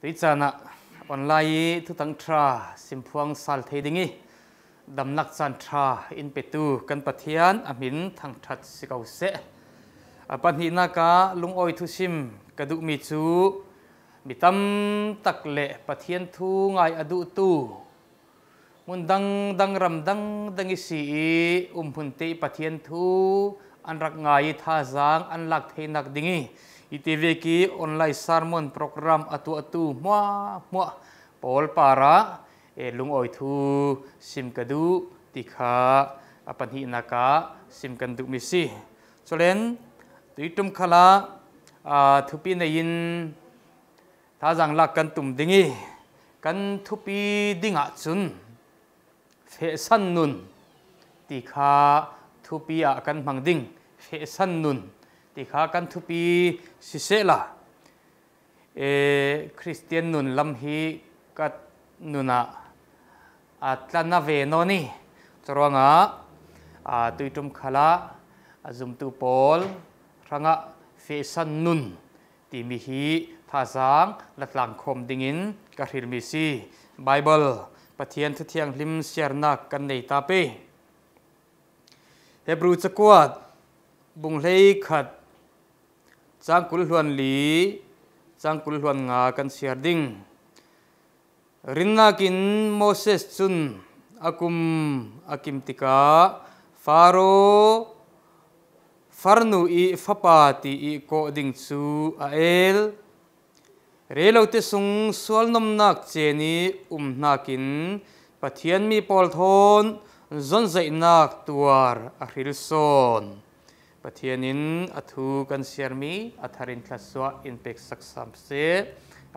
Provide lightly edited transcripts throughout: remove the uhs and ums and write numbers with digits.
Tuy chana online thu tang tra simphuang sal thei dingi damnak chan tra in petu kan pathian amin thang that sikau se apani na ka lungoi thu sim kadu mi chu mitam takle pathian thu ngai adu tu mundang dang ram dang dangi si hunte pathian thu anrak ngai tha jang an lak thei nak dingi ITV ki online sermon program atu mua pol para lungoi thu sim kadu tikha apani naka sim kandu misi solen tuitum khala thupi nein tha jang lak kan tum dingi kan thupi dinga chun fe san nun tikha thupi a kan mangding fe san nun tikha kan thupi sisela Christian nun lam hi kat nuna atlana ve noni choranga tuitum khala azum tu pol ranga fe san nun ti mi hi thazang latlang khom dingin ka hrir mi si Bible pathian thu thiang lim siarnak kan nei ta pe Hebrew chakwat bung hlei khat changkul hluan li changkul hluan nga kan siar ding rinnakin Moses chun akim tika Faro farnu i fapati i ko ding chu a el relote sung sual nom nak cheni nakin pathian mi pol thon zon zai nak tuar a hril son pathianin athu kan siarmi atharin thlaswa in pek saksam se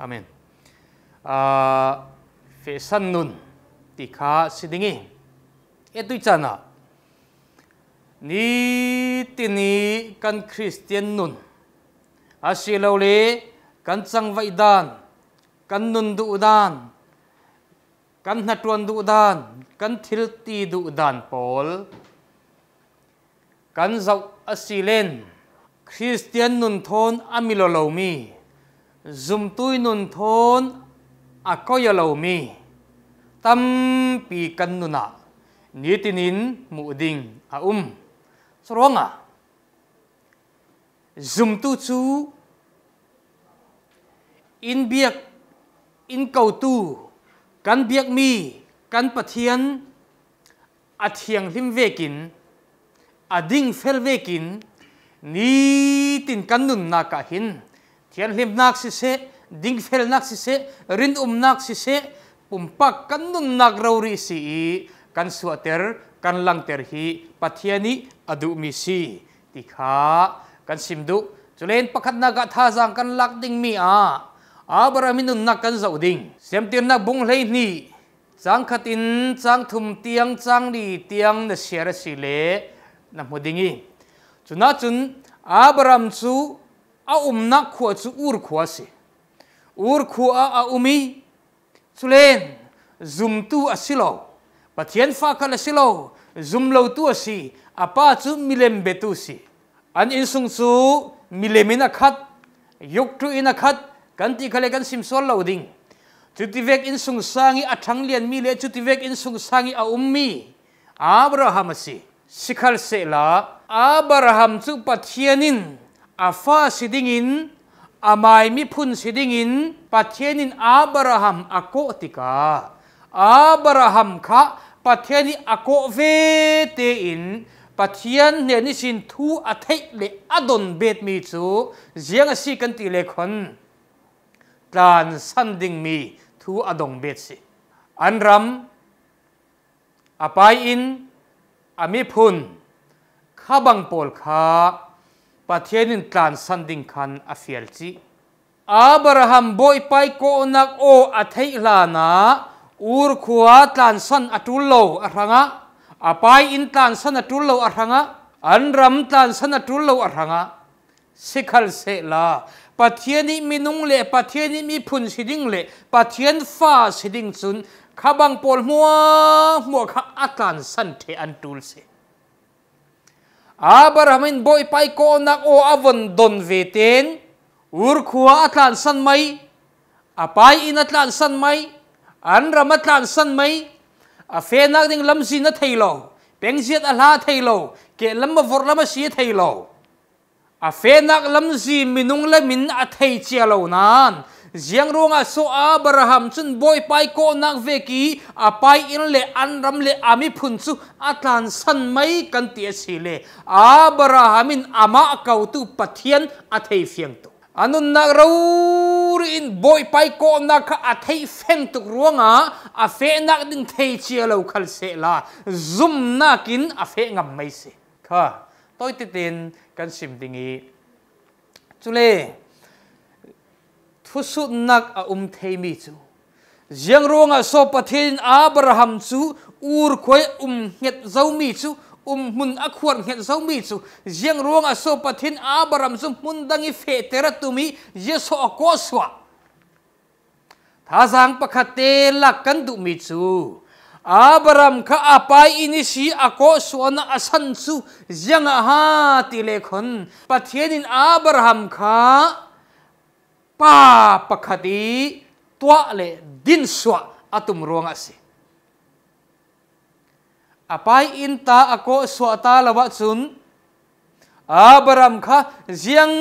amen fe san nun tikha sidingi etui chana ni tini kan Christian nun asilole kan changvai dan kan nun du dan kan hnatuan du dan kan thilti du dan pol kan zau asilen Christian nun thon amilolomi zumtui nun thon akoyalomi tampi kan nuna nitinin muding soronga zumtu chu in biak in kautu kan biak mi kan pathian athiang hlim vekin ading fel vekin ni tin kan nun na ka hin thian hlim nak si se ding fel nak si se rin nak si se pumpak kan nun nak rauri si kan suater kan langter hi pathiani adu mi si tikha kan simdu chulen pakhat na ga tha jang kan lak ding mi abaraminun nak kan zau ding semtir na bung hlei ni chang khatin chang thum tiang chang li tiang na siara sile na modingi chuna chun Abraham chu a nak khua chu ur khua si ur khua a umi chulen zum tu asilo pathian fa khala silo zum lo tu asi apa chu milem betu si an insung chu milemina khat yok tu ina khat kan ti khale kan sim sol loading chutivek insung sangi athang lian mi le chutivek insung sangi a ummi Abraham si sikhal sela Abraham chu pathianin afa sidingin amai mi phun sidingin pathianin Abraham ako tika Abraham kha pathiani ako ve te in pathian ne ni sin thu athei le adon bet mi chu ziang si kan ti le khon tlan sanding mi thu adong bet si anram apai in ami phun khabang pol kha pathianin tlan sanding khan afial chi Abraham boy pai ko nak o athei lana ur khuwa tlan san atullo aranga apai in tlan san atullo aranga anram tlan san atullo aranga sikhal se la pathiani minung le pathiani mi phun siding le pathian fa siding chun khabang pol mua kha atlan san the antul se Abrahamin boy pai ko nak o avon don veten ur khuwa atlan san mai apai inatlan san mai an ramatlan san mai a fe nak ding lam si na thailo pengziat ala thailo ke lam vor lam si thailo a fe nak lam si minung la min a thei chialo nan ziang ronga so Abraham chun boy pai ko nak veki apai in le an ram le ami phun chu atlan san mai kan ti sile Abrahamin ama kautu pathian a thei fiang tu anun nak ro in boy pai ko nak a thei feng tu ronga a fe nak ding thei chialo khal se la zum nakin a fe ngam mai se kha toy tin kan sim dingi chule thusut nak a thei mi chu ziang ronga so pathin Abraham chu ur khoi het zo mi chu mun a khwar het zo mi chu ziang ronga so pathin Abraham chu mun dangi fe tera tumi yeso ko swa thazang pakhate la kan du mi chu Abraham kha apai inisi ako suana asan chu ziang ha ti le khon pathianin Abraham kha pa pakhati tua le din swa atum ruang ase apai inta ako swa ta lawa chun Abraham kha ziang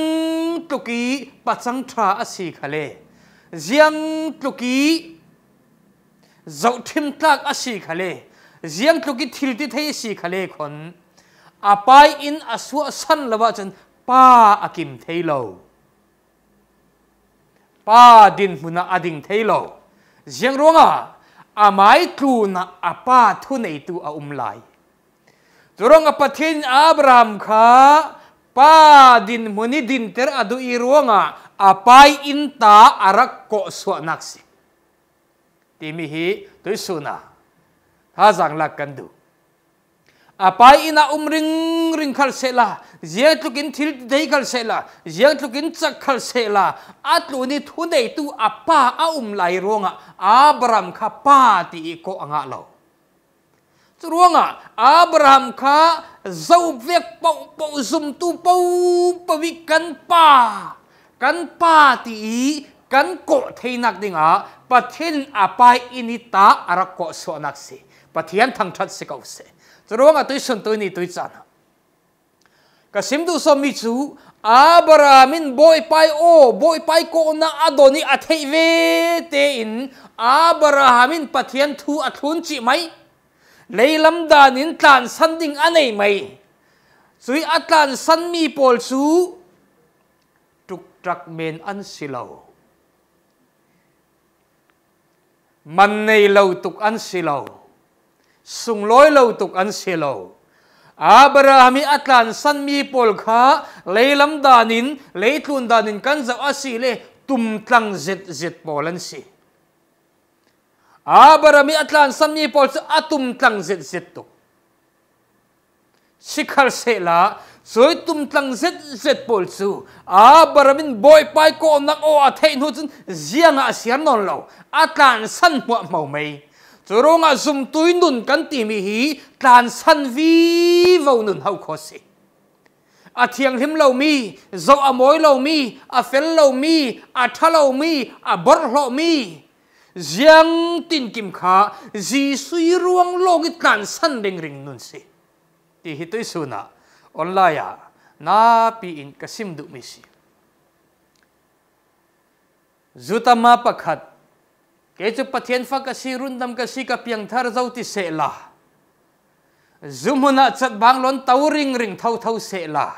tuki pachang tra asi khale ziang tuki zau thim tlak asi khale ziang tuki thilti thei si khale khon apai in aswa san lawa chun pa akim theilo pa din muna ading thailo ziang ronga amai tu na apa thu nei tu a lai turonga pathin Abraham kha pa din muni din ter adu i ronga apai inta arak ko so naksi timi hi tuisuna hazang lakandu apai ina ring khal sela ziang tukin thil dei khal sela ziang tukin chak khal sela atluni thunei tu apa a lai ronga Abraham kha pa ti ko anga lo churonga Abraham kha zau vek pau zum tu pau pawi kan pa ti kan ko theinak dinga pathin apai inita arako so naksi pathian thang that se kau se churonga tuisun tuini tuichana kasim du so mi chu Abrahamin boy pai ko na adoni athei ve te in Abrahamin pathian thu athun chi mai leilam danin tlan sanding anei mai sui atlan san mi pol chu tuk trak men an silo man nei lo tuk an silo sung loi lo tuk an silo Abrahami atlan san mi pol kha leilam danin leitlun danin kan za asile tum tlang zet polan si Abrahami atlan san mi pol sa atum tlang zet tu sikhal se la soi tum tlang zet pol chu Abrahamin boy pai ko nak o athei nu chun zianga sian non lo atlan san mo mau mai churonga zum tuinun kan ti mi hi tlan san vi vo nun hau khosi a thiang him lo mi zo a moi lo mi a fel lo mi a thalo mi a bor lo mi ziang tin kim kha ji sui ruang logi tlan san ring nun si ti hi toi suna onlaya na pi in kasim du mi si zutama pakhat ke chu pathian fa ka si rundam ka si ka piang thar zo ti se la zumuna chat bang lon tau ring thau se la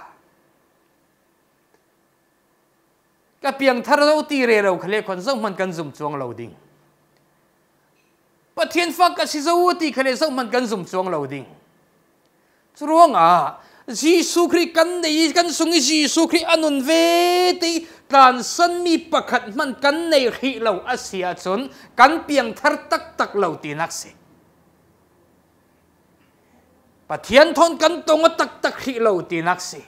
ka piang thar zo ti re ro khale khon zo man kan zum chuang lo ding pathian fa ka si zo ti khale zo man kan zum chuang lo ding churonga Jisu Christ kan nei kan sungi Jisu Christ anun ve ti tlan san mi pakhat man kan nei hi lo asia chun kan piang thar tak lo ti nakse pathian thon kan tong tak hi lo ti nakse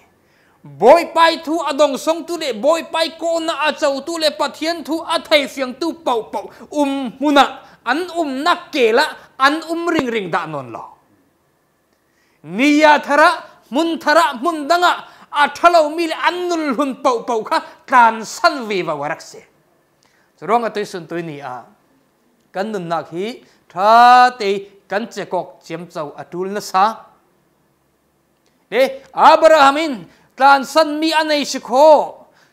boy pai thu adong song tu le boy pai ko na a chau tu le pathian thu a thei fiang tu pau muna an nak ke la an ring da non lo niya thara mun danga athalo mil annul hun pau kha tlan san vi wa warak se rong atoi sun toi ni a kan nun nak hi tha te kan chekok chem chau atul na sa Abrahamin tlan san mi anei sikho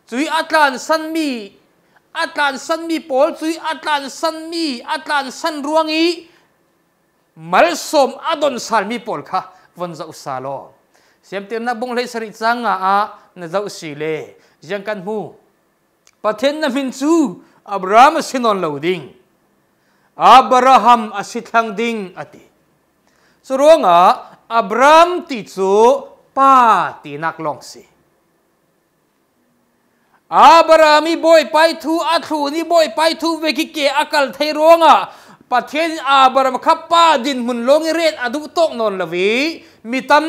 chui atlan san mi pol chui atlan san ruangi mal som adon sal mi pol kha von za usalo sem tem na bung lei sari changa a na zau si le jang kan hu pathen na min chu Abraham sinon loading Abraham asithang ding ati suronga Abraham ti chu pa ti nak long si Abrahami boy pai thu athu ni boy pai thu ve ki ke akal thei ronga pathen Abraham khapa din mun long ret adu tok non lawi mitam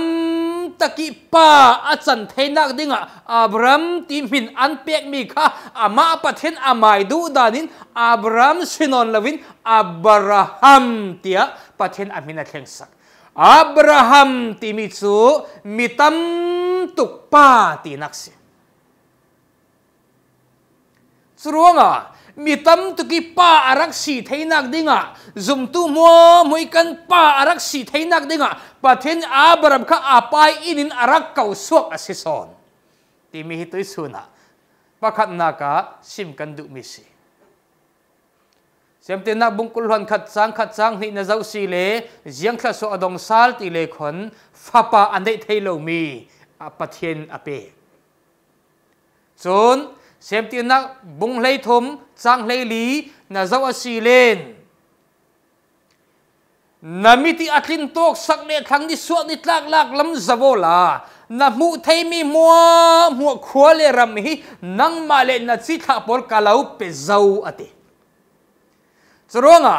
taki pa achan thei nak dinga Abraham ti min an pek mi kha ama pathen amai du danin Abraham sinon lawin Abraham tia pathen amina thengsak Abraham ti mi chu mitam tuk pa ti naksi suronga mitam tuki pa arak si theinak dinga zum tu mo moi kan pa arak si theinak dinga pathen Abraham kha apai inin arak kau suak asison ti mi hitoi suna pakhat naka sim kan du mi si semte na bungkul han khat chang ni na zau si le jiang kha so adong sal ti le khon fapa andei theilo mi pathen ape chon semti na bung lei thum chang lei li na zau asi len namiti atlin tok sak le thang ni suak ni tlak lak lam zavola na mu thei mi mo khwale ram hi nang male na chi tha por kalau pe zau ate chronga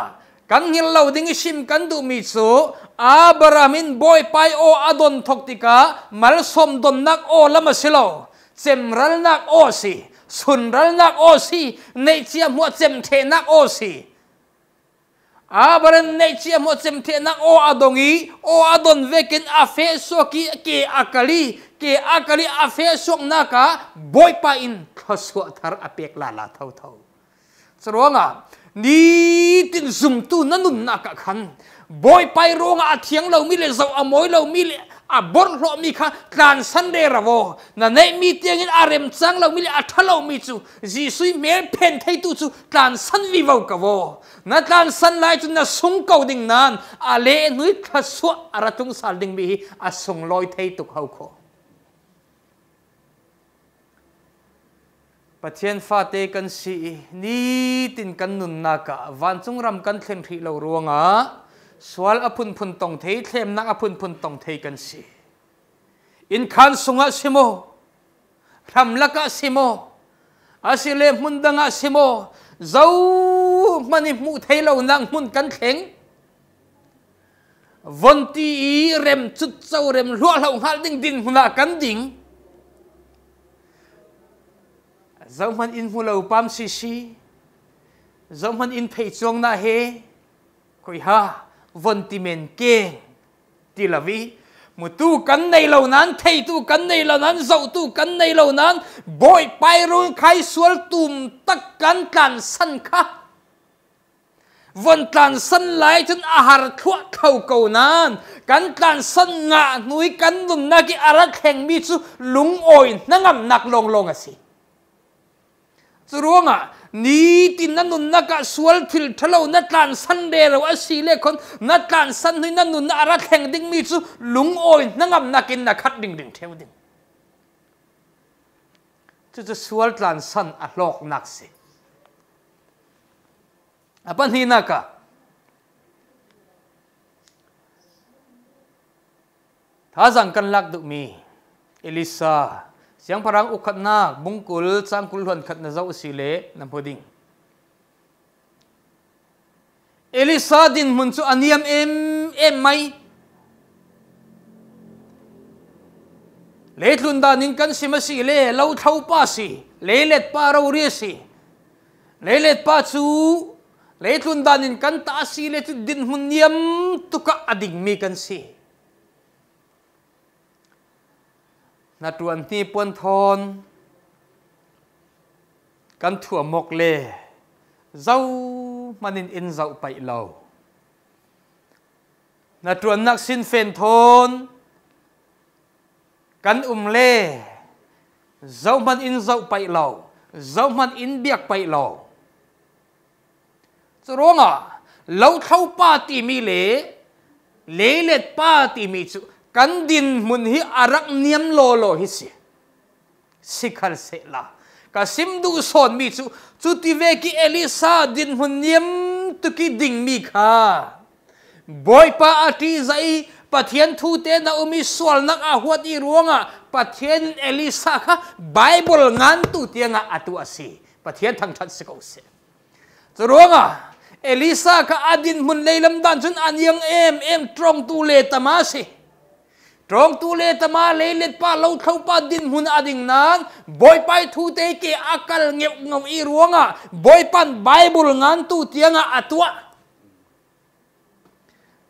kan ngil lo ding sim kan du mi chu Abrahamin boy pai o adon thoktika mal som don nak o lama silo chemral nak o si sunral nak o si nei chia mo chem the nak o si Abraham nei chia mo chem the nak o adongi o adon vekin afe so ki ke akali afe sok naka boy pa in khoswa thar apek lala thau thau chronga ni tin zum tu nanun naka khan boy pai ronga athiang lo mi le zau amoi lo mi le abor lo mi kha tlan san de ravo na nei mi tiang in arem chang lo mi le athalo mi chu ji sui mer pen thei tu chu tlan san vi vo ka vo na tlan san lai chu na sung kau ding nan ale nui kha su aratung sal ding mi a sung loi thei tu khau kho pathian fa te kan si ni tin kan nun naka van chung ram kan thlem thri lo ruanga swal apun phun tong thei thlem nak apun phun tong thei kan si in khan sunga simo ram laka simo asile mundanga simo zau mani mu thei lo nang mun kan thleng vonti rem chut chau rem lua lo hal ding din huna kan ding zau man in mulo pam si zau man in phei chong na he koi ha vonti men ke tilavi mutu kan nei lo nan thei tu kan nei lo nan zau tu kan nei lo nan boy pai ru khai sual tum tak kan kan san kha von tlan san lai chun ahar thua khau ko nan kan tlan san nga nui kan dum na ki arak heng mi chu lung oi nangam nak long long asi churonga ni tin nan nun naka sual thil thalo na tlan san de ro asi le khon na tlan san hui nan nun ara theng ding mi chu lung oi nangam nakin na khat ding ding theu ding chu sual tlan san a lok nak se apan hi naka tha jang kan lak du mi Elisa siang parang ukhat na bungkul changkul hon khat na zau sile na poding Elisa din mun chu aniam em mai leitlun da nin kan sima si le lo thau pa si leilet pa ro ri si leilet pa chu leitlun da nin kan ta si le chu din mun niam tuka ading mi kan si na tuan ni pon thon kan thua mok le dâu manin in dậu bậy lầu na tuần nắc xin phèn thôn cắn lê dâu man in dậu bậy lầu dâu man in biếc bậy lầu cho rong à lâu thâu pa ti mi lệ lết pa ti mi chu cắn din mun hi arak niam lo hi si sikhal se la ka sim du son mi chu ti ve ki Elisa din hun niam tu ki ding mi kha boy pa ati zai pathian thu te na umi swal nak a huat i ruanga pathian Elisa kha Bible ngan tu tianga atu asi pathian thang that se ko se chu ruanga Elisa ka adin mun leilam dan chun anyang em trong tu le tamasi trong tu le tama le let pa lo thau pa din mun ading nan boy pai thu te ke akal ngeu ngom i ruanga boy pan Bible ngan tu tianga atua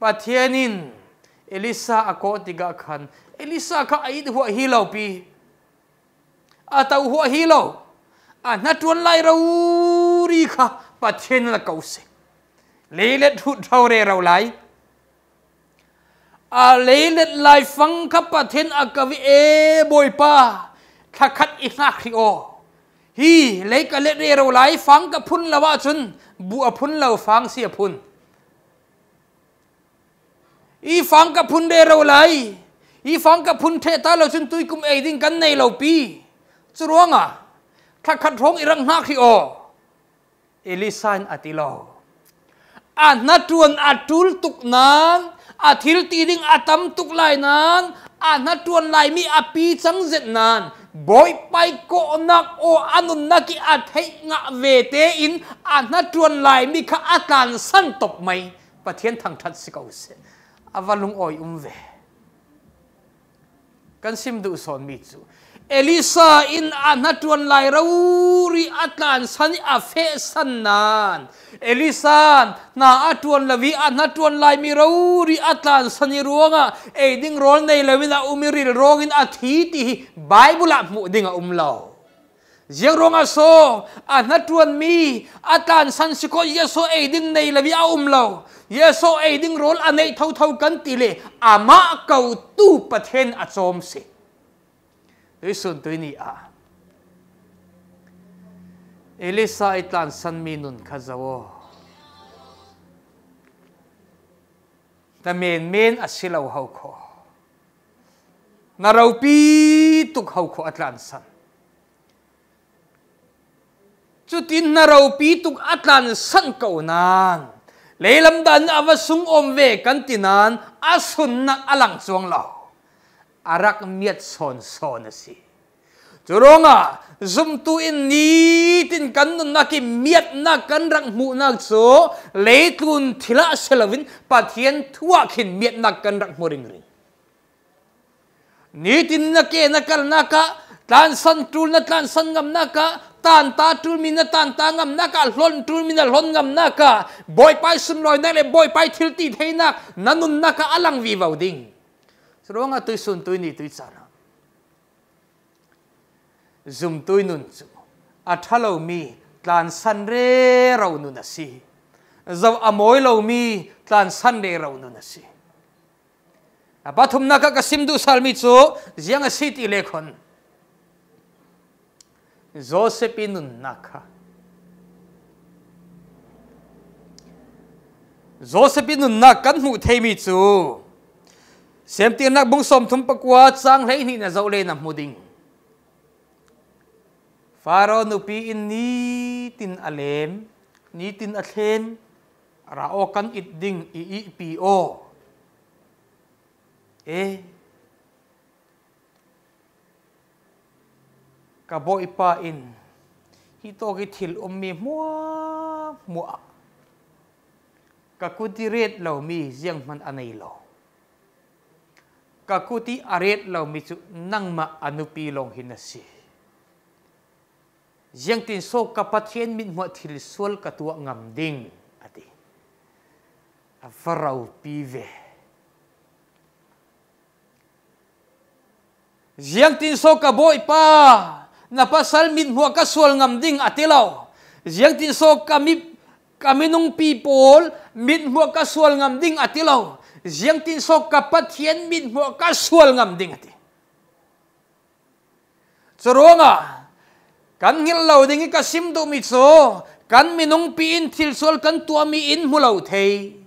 pathianin Elisa ako tiga khan Elisa ka ai huwa hilaw pi ataw huwa hilaw natun lai rauri kha pathian la kause le let hu thau re raw lai leilet lai phang khắp pathian akavi boy pa khakhat ina khrio hi lấy ka let re ro lai phang ka phun lawa chun bu a phun lo phang si a phun i phang ka phun de ro lai i phang ka phun the ta lo chun tui kum e ding kan nei lo pi churonga khakhat rong irang na khrio Elisan atilo natun atul tuk nan athil ti ding atam tuk lai nan natuan lai mi api chang zet nan boy pai ko nak o anun naki athei nga ve te in natuan lai mi kha atan san top mai pathian thang that sikau se avalung oi ve kan sim du son mi chu Elisa in natuan lai rauri atlan sani afe san nan Elisa na atuan lawi natuan lai mi rauri atlan sani ruanga e ding rol nei lawi na umiril rongin athi ti Bible mu dinga umlaw jiang ronga so natuan mi atlan san siko yeso e ding nei lawi a umlaw yeso e ding rol anei thau kan tile ama kau tu pathen achom se tôi sun tôi ni Elisa itlan san minun kazawo ta men asilaw hau ko naraw pi tuk hau ko atlan san chutin naraw pi tuk atlan san ko nan leilam dan avasung omve kantinan asun na alang chuang law arak miat son asi churonga zum tu in ni tin kan na ki miat na kan rang mu na so leitun thila selawin pathian thua khin miat na kan rang moring ring ni tin na ke na kal na ka tan san tul na tan san ngam na ka tan ta tul min na tan ta ngam na ka hlon tul min na hlon ngam na ka boy pai sun loi na le boy pai thil ti theina nanun na ka alang vi vau ding churonga tui sun tui ni tui chana zum tui nun chu athalo mi tlan san re rau nun asi zaw amoi lo mi tlan san re rau nun asi apathum na ka kasim du salmi chu jiang asi ti lekhon Josephine naka Josephine nak kan mu theimi chu sem ti nak bung som thum pakwa chang lei ni na zo le na muding Pharaoh nu pi in ni tin alem ni tin athlem ra o kan it ding i pi o ka boy pa in hito ki thil mi mua ka kuti ret lo mi jiang man anei lo ka kuti aret lo mi chu nangma anupi long hinasi jiang tin so ka pathian min mo thil sol ka tu ngam ding ati afarau pi ve jiang tin so ka boy pa na pasal min mo ka sol ngam ding atilaw jiang tin so ka mi kaminung people mit mo ka sual ngam ding atilo jiang tin so ka pathian mit mo ka sual ngam ding ati choronga kan ngil lo ding ka sim do mi so kan minung pi in thil sol kan tua mi in mulo thei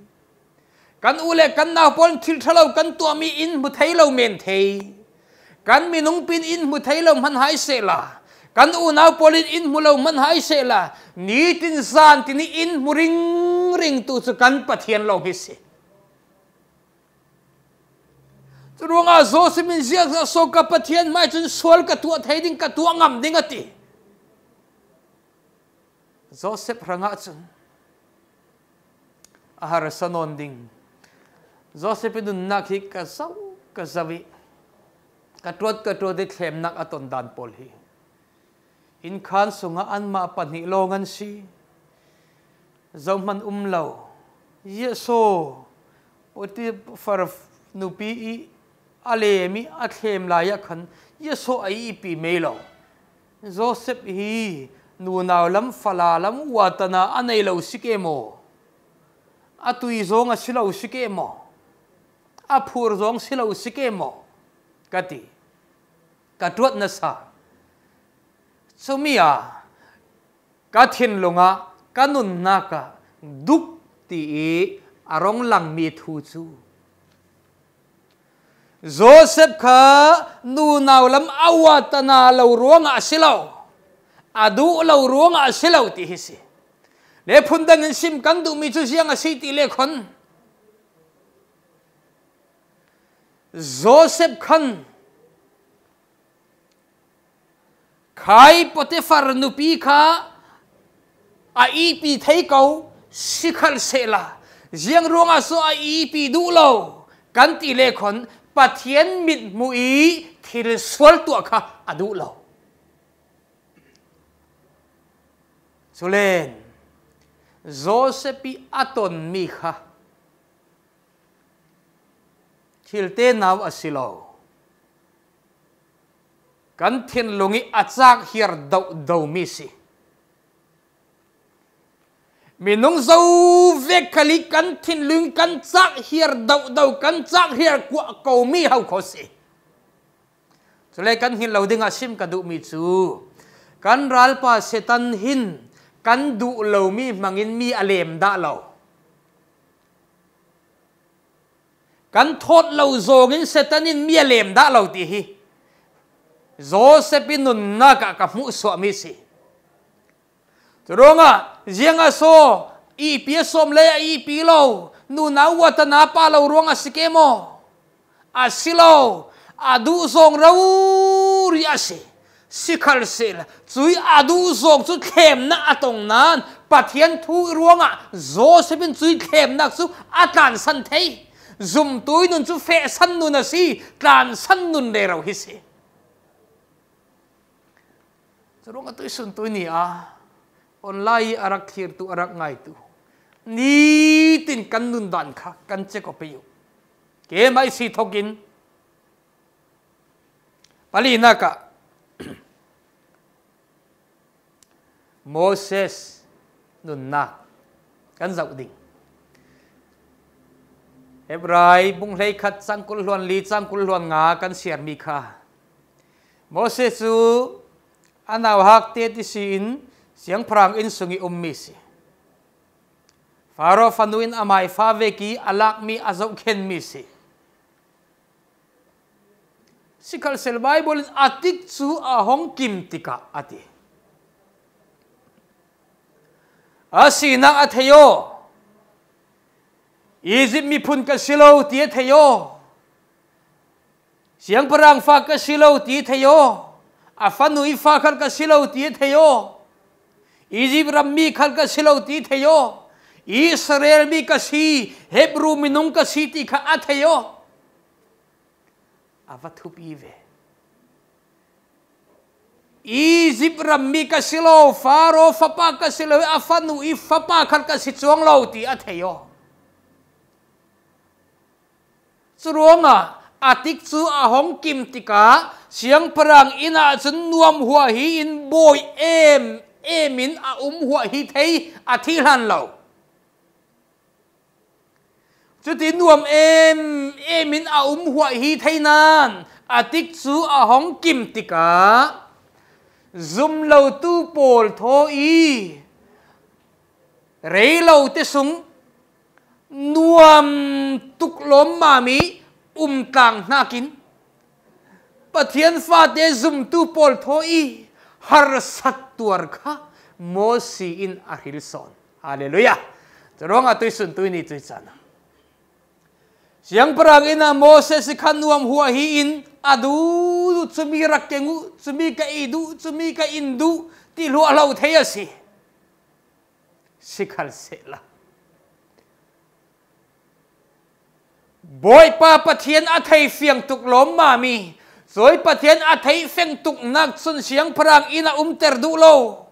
kan ule kan na pon thil thalo kan tua mi in mu thei lo men thei kan minung pin in mu thei lo man hai se la kan u na polin in mulo man hai se la ni tin san tin in mu ring tu chu kan pathian lo hi se ruanga zo simin ziak so ka pathian mai chun sol ka tua thei ding ka tua ngam ding ati Joseph ranga chun ahar sanon ding Joseph dun nak hi ka zawi ka trot de thlem nak aton dan pol hi in khan sunga an ma pani longan si zoman umlo yeso oti far nupi i alemi athem la ya khan yeso ai pi melo Joseph hi nu naw lam fala lam watana anei lo sikemo atui zong a silo sikemo a phur zong silo sikemo kati katruat na sa Sumia kathin lunga kanun naka duk ti arong lang mi thu chu Joseph kha nu naw lam awatana lo ruanga silo adu lo ruanga silo ti hisi le phundang sim kan du mi chu siang a si ti le khon Joseph khan khai Potiphar nupi kha a ipi thei kau sikhal sela jiang ruanga so a ipi du lo kan ti le khon pathian mit mui thil swal tu kha adu lo Sulen Joseph aton mi kha khilte naw asilo kan thin lungi achak hiar do mi si minung zo vek khali kan thin lung kan chak hiar do kan chak hiar kwa ko mi hau kho si chule kan hin lo dinga sim ka du mi chu kan ral pa setan hin kan du lo mi mangin mi alem da lo kan thot lo zongin setanin mi alem da lo ti hi Joseph nun na ka mu so mi si Turonga jianga so i pi som le i pi lo nu na watana pa lo ronga sikemo asilo adu zong ro ri ase sikhal sel chui adu zong chu khem na atong nan pathian thu ronga Joseph chui khem nak chu atan san thei zum tui nun chu fe san nun si tlan san nun le ro hi si Sarong ato'y suntoy niya, online arak thir tu arak ngay tu. Nitin kan nundan ka, kan check up iyo. Kaya may sitogin. Palina ka. Moses nunnak. Kan zau ding. Hebray bung lay kat sangkul luan li sangkul luan nga kan siar mi ka. Moses su anaw hak te ti sin siang prang in sungi ummisi. Faro fanuin amay faveki alak mi azaw ken misi. Sikal sel Bible atik su ahong kimtika ati. Asinang atheyo. Egypt mi pun ka silaw ti atheyo. Siang prang fa ka silaw ti atheyo. Afanui fa khal ka silaw ti theyo Egypt rammi khal ka silaw ti theyo Israel mi ka si Hebrew minung ka si ti kha atheyo avathu pive Egypt rammi ka silaw Pharaoh fa pa ka silaw afanui fa pa khal ka si chuang law ti atheyo suronga atik chu ahong kim tika siang perang ina chun nuam hua hi in boy emin a hua hi thei athilan lo chú tin nuông em in hua hi thay nan tích chú hong kim tika zoom lâu tu pol tho y rei lâu te sung nuam tuk lom mami tang nakin pathian fa te zoom tu pol tho y har sat tuar kha mo si in ahilson hallelujah rong atui sun tui ni tui chana siang parang ina Moses khan nuam hua hi in adu chumi rakkengu chumi ka idu chumi ka indu ti lu alau theya si sikhal sela boy pa pathian a thei fiang tuk lom mami zoi pathian a thei feng tuk nak sun siang parang ina ter du lo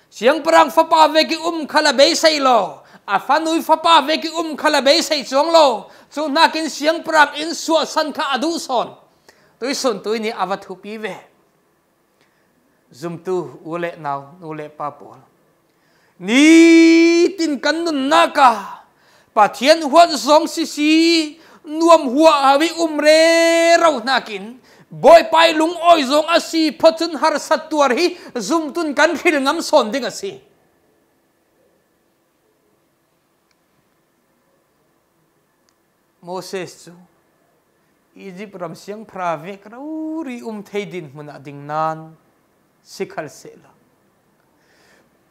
siang parang fa pa ve ki khala be sei lo a fanui fa pa ve ki khala be sei chong lo chu nakin siang parang in suwa san kha adu son tui sun tui ni avathu pi ve zum tu ule naw ule pa pol ni tin kan nun naka pathian huat zong si nuam hua hawi re rau nakin boy pai lung oi zong asi photun har satuar hi zum tun kan khil ngam son ding asi Moses chu Egypt ram siang prave krauri theidin muna ding nan sikhal sela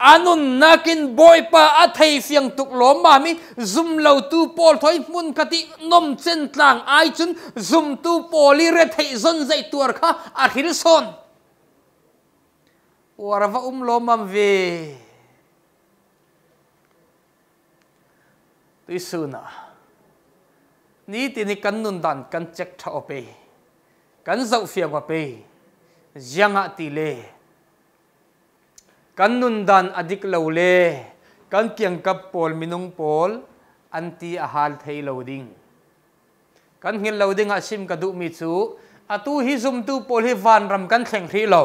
anun nakin boy pa athei fiang tuk lom mami zum lo tu pol thoi mun kati nom chen tlang ai chun zum tu poli re thei zon zai tuar kha akhir son warava lomam ve tuisuna ni tini kan nun dan kan check tha ope kan zau fiang ope zianga ti le kan nun dan adik lo le kan kiang kap pol minung pol anti ahal thei loading kan ngil loading a sim ka du mi chu atu hi zum tu pol hi van ram kan thleng thri lo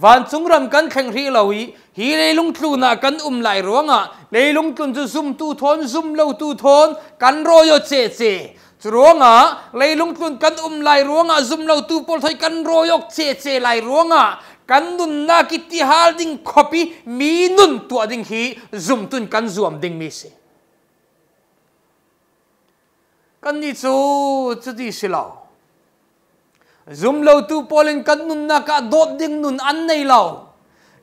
van chung ram kan thleng thri lo hi leilung tluna kan lai ronga leilung tlun chu zum tu thon zum lo tu thon kan royo che churonga leilung tlun kan lai ronga zum lo tu pol thoi kan royok che lai ronga kan nun na kiti hal ding copy mi nun tu ding hi zum tun kan zuam ding mi se kan ni chu di silaw zum lo tu polin kan nun na ka dot ding nun an nei law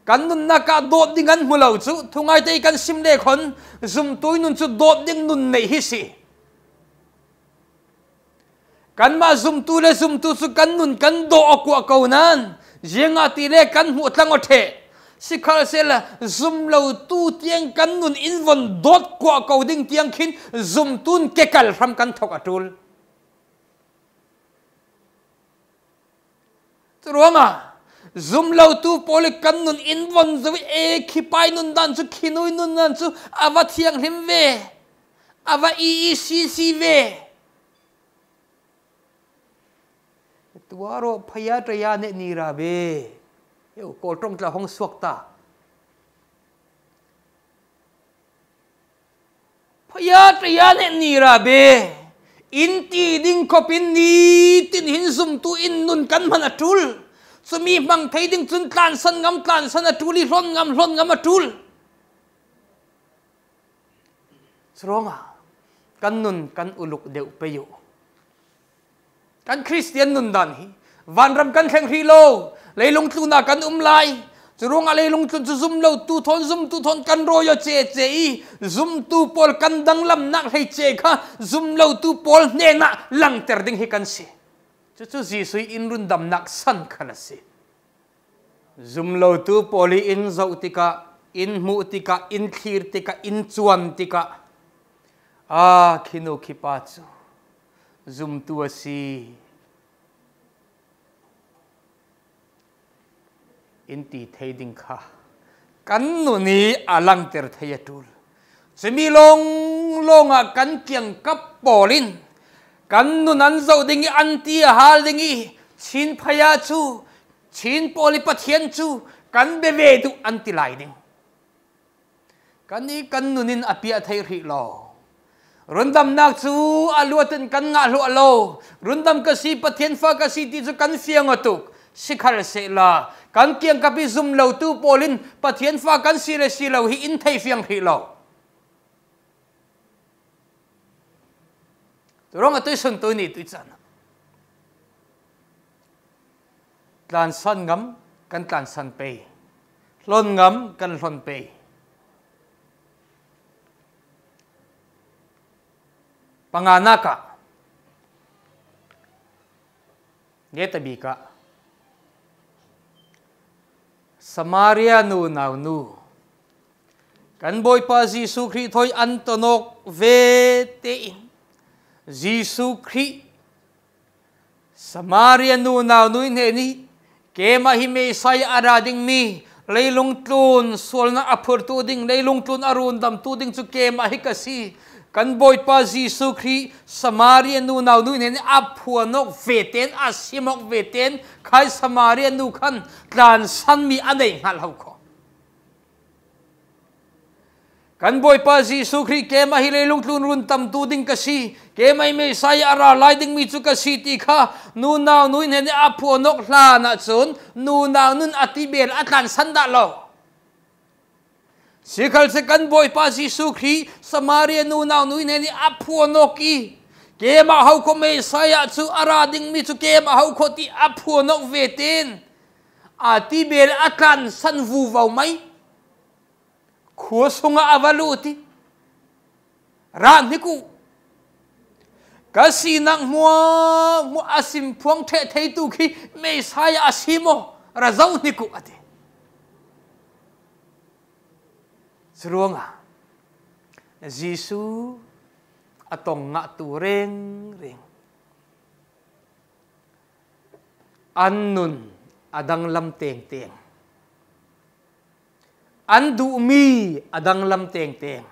kan nun na ka dot ding an mulo chu thungai te kan sim le khon zum tui nun chu dot ding nun nei hi si kan ma zum tu le zum tu chu kan nun kan do akwa ko nan jenga ti le kan hu tlang o the sikhal sela zum lo tu tiang kan nun invon dot kwa ko ding tiang khin zum tun kekal ram kan thok atul truanga zum lo tu poli kan nun invon zo e khipai nun dan chu khinui nun nan chu awa thiang him ve awa si ve tuaro phaya traya ne ni ra be yo ko trong tla hong suak ta phaya traya ne ni ra be in ti ding kopin ni tin hin zum tu in nun kan man atul sumi mang thei ding chun tlan san atuli hlon ngam atul sronga kan nun kan uluk deu peyo kan Christian nun dan hi van ram kan kheng hilo leilung tluna kan lai churunga leilung tlun zum lo tu thon kan royo che i zum tu pol kan dang lam nak hei che kha zum lo tu pol ne na lang ter ding hi kan si chu ji sui in run dam nak san khana si zum lo tu poli in zau tika in mu tika in thir tika in chuan tika a khinu khipa chu zum tu asi inti thading kha kan nu ni alang ter thayatul semi longa kan kiang kap polin kan nu nan zo ding anti hal ding chin phaya chu chin poli pathian chu kan be ve tu anti lai ding kan ni kan nu nin apia thai ri lo rundam nak chu aluatin kan nga lu alo rundam kasi pathian fa kasi ti chu kan fiang atuk sikhar se la kan kiang kapi zum lo tu polin pathian fa kan sile silo hi in thei fiang hi lo rong atoi sun tu ni tu chan tlan san ngam kan tlan san pe lon ngam kan lon pe panganaka ngetabi ka Samaria nu naw nu kan boy pa Jisu Christ thoi antonok ve te in Jisu Christ Samaria nu naw nu in ni ke ma hi me sai arading mi leilung tlun sol na apur tu ding leilung tlun arun dam tu ding chu ke ma hi kasi kan boy pa Jisu Christ Samaria nu naw nu in aphuanok veten asimok veten khai Samaria nu khan tlan san mi anei ngal ho ko kan boy pa Jisu Christ ke ma hi leilung tlun run tam tu ding kasi ke mai me sai ara lai ding mi chu kasi ti kha nu naw nu in aphuanok hla na chun nu naw nun atibel atlan san da lo sikhal se kan boy pa Jisu Christ Samaria nu naw nu in aphuanoki ke ma hau ko me sai chu ara ding mi chu ke ma hau ko ti aphuanok vetin atibel atlan san vu vau mai khua sunga avaluti ran ni ku kasi nang mo asim phuang the thei tu khi me sai asimo ra zau ni ku ate Seruanga Jisu atong nga tu reng annun adang lam teng teng an du mi adang lam teng teng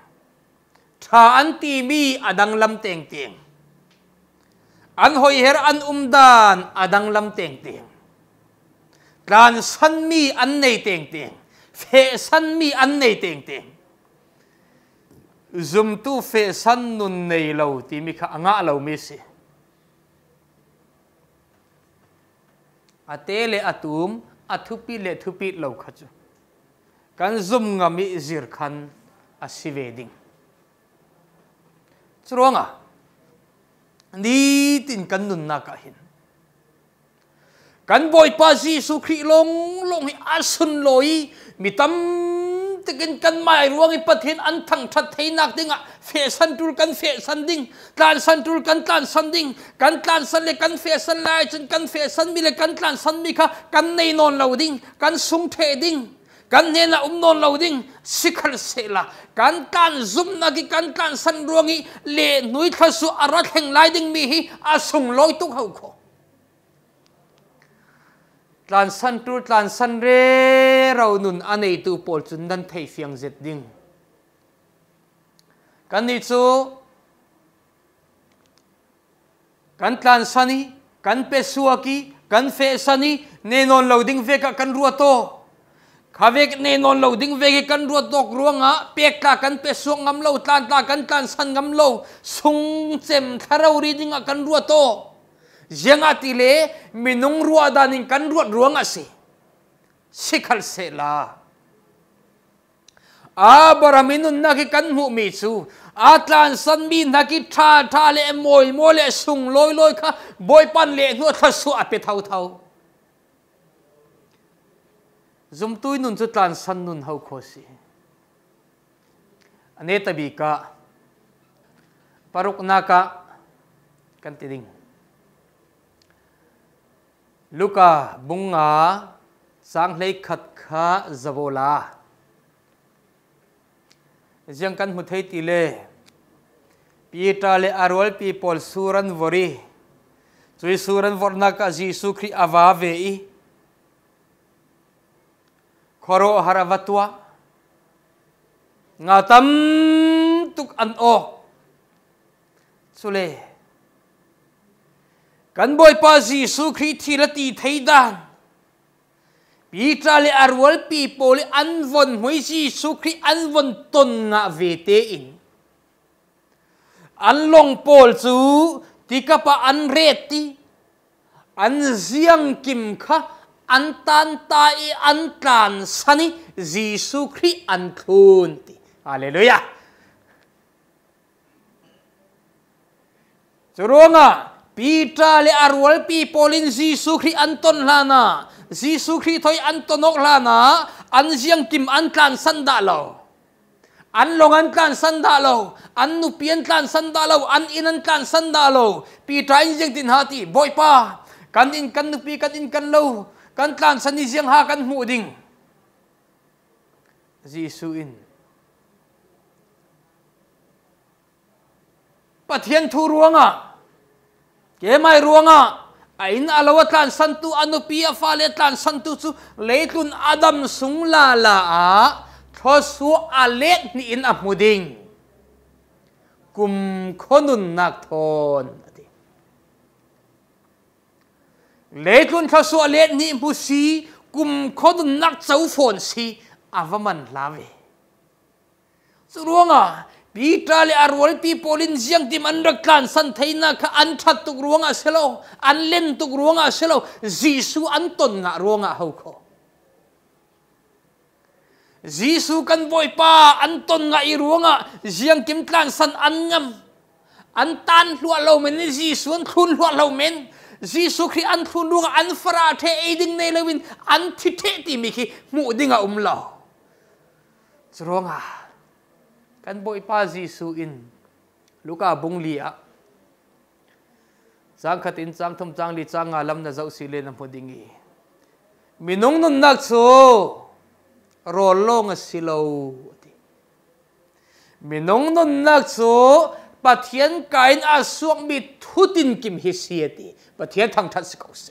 tha an ti mi adang lam teng teng an hoi her an umdan adang lam teng teng tlan san mi an nei teng teng fe san mi an nei teng teng zum tu fe san nun nei lo ti mi kha anga lo mi se atele atum athupi le thupi lo khachu kan zum ngami zir khan asiveding chronga ni tin kan nun na ka hin kan boy pa Jisu Christ long hi asun loi mitam tekin kan mai ruang ipathin an thang that theinak dinga fesan tur kan fesan ding tlan san tur kan tlan san ding kan tlan san le kan fesan lai chun kan fesan mi le kan tlan san mi kha kan nei non lo ding kan sung the ding kan ne na non lo ding sikhal se la kan tlan zum na ki kan tlan san ruangi le nui thasu arat heng lai ding mi hi asung loi tuk hau kho tlan san tur tlan san re rau nun anei tu pol chun dan thei fiang zet ding kan ni chu kan tlan sani kan pe suaki kan fe sani ne non lo ding ve ka kan ruato khavek ne non lo ding ve kan ruatok ruanga pek ka kan pe suak ngam lo tlan ta kan tlan san ngam lo sung chem tharau ri ding kan ruato Jengati le minung ruada ning kan ruat ruang ase sikhal se la abaraminun naki kan mu mi chu atlan san mi naki tha le moi le sung loi kha boy pan le nu thasu ape thau zum tui nun chu tlan san nun hau khosi ane tabi ka paruk naka kan tiding Luka bunga sang lei khat kha zavola jang kan mu thei ti le Peter le arwal people suran vori chui suran vorna ka Jisu Christ ava ve i khoro haravatwa ngatam tuk an o sule kan boy pa Jisu Christ thilati theidan Peter le arwal people le anvon moi Jisu Christ anvon ton nga vete in an long pol chu ti kapa an reti an ziang kim kha an tan tai an tlan sani Giêsu Christ an thun ti hallelujah churonga Peter le arwal pi polin Giêsu Christ an ton lana Giêsu Christ thoi an tonok lana an ziang kim an tlan san da lo an long an tlan san da lo an nu pian tlan san da lo an in an tlan san da lo Peter in ziang tin hati boy pa kan in kan nu pi kan in kan lo kan tlan san ni ziang ha kan mu ding Giêsu in pathian thu ruanga ke mai ruanga ain alawa tlan santu anu pia fale tlan santu chu leitun adam sung la la a thosu alet ni in amuding kum khonun nak thon leitun thosu alet ni busi kum khonun nak chau phon si avaman lave suruanga Peter le arwal pi polin ziang tim an raklan san thaina kha an that tuk ruanga selo an len tuk ruanga selo Giêsu an ton nga ruanga ho kho Giêsu kan voi pa an ton nga i ruanga ziang kim tlan san an ngam an tan hlua lo men Giêsu an thun hlua lo men Giêsu Christ an thun ruanga an fara the eding nei lewin an thi the ti mi khi mu dinga lo ruanga kan boy pa Giêsu in Luka bung lia chang khatin chang thum chang li chang alam na zau si le na podingi minung nun nak so rolong silo minung nun nak so pathian kain asuak mi thutin kim hi siati pathian thang that sikau se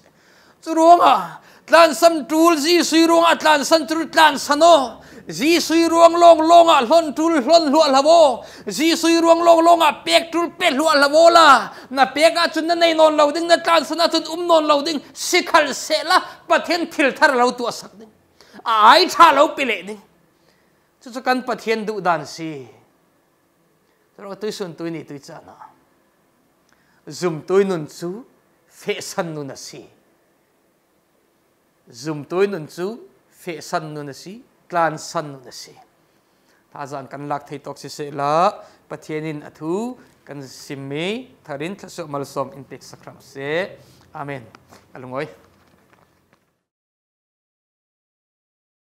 churonga tlan sam tul Giêsu ronga tlan san tul tlan sano Giêsu ruang long longa hlon tul hlon lua lavo Giêsu ruang long longa pek tul pek lua lavo la na pek a chun na nei non lo ding na tlan sana chun non lo ding sikhal se la pathian thil thar lo tu sak ding ai tha lo pile ding chu kan pathian du dan si ro tu sun tu ni tu cha na zum tu nun chu fe san nu na si zum tu nun chu fe san nu na si tlan san na si ta zan kan lak thei tok si se la pathianin athu kan simme tharin thaso malsom in pek sakram se amen alungoi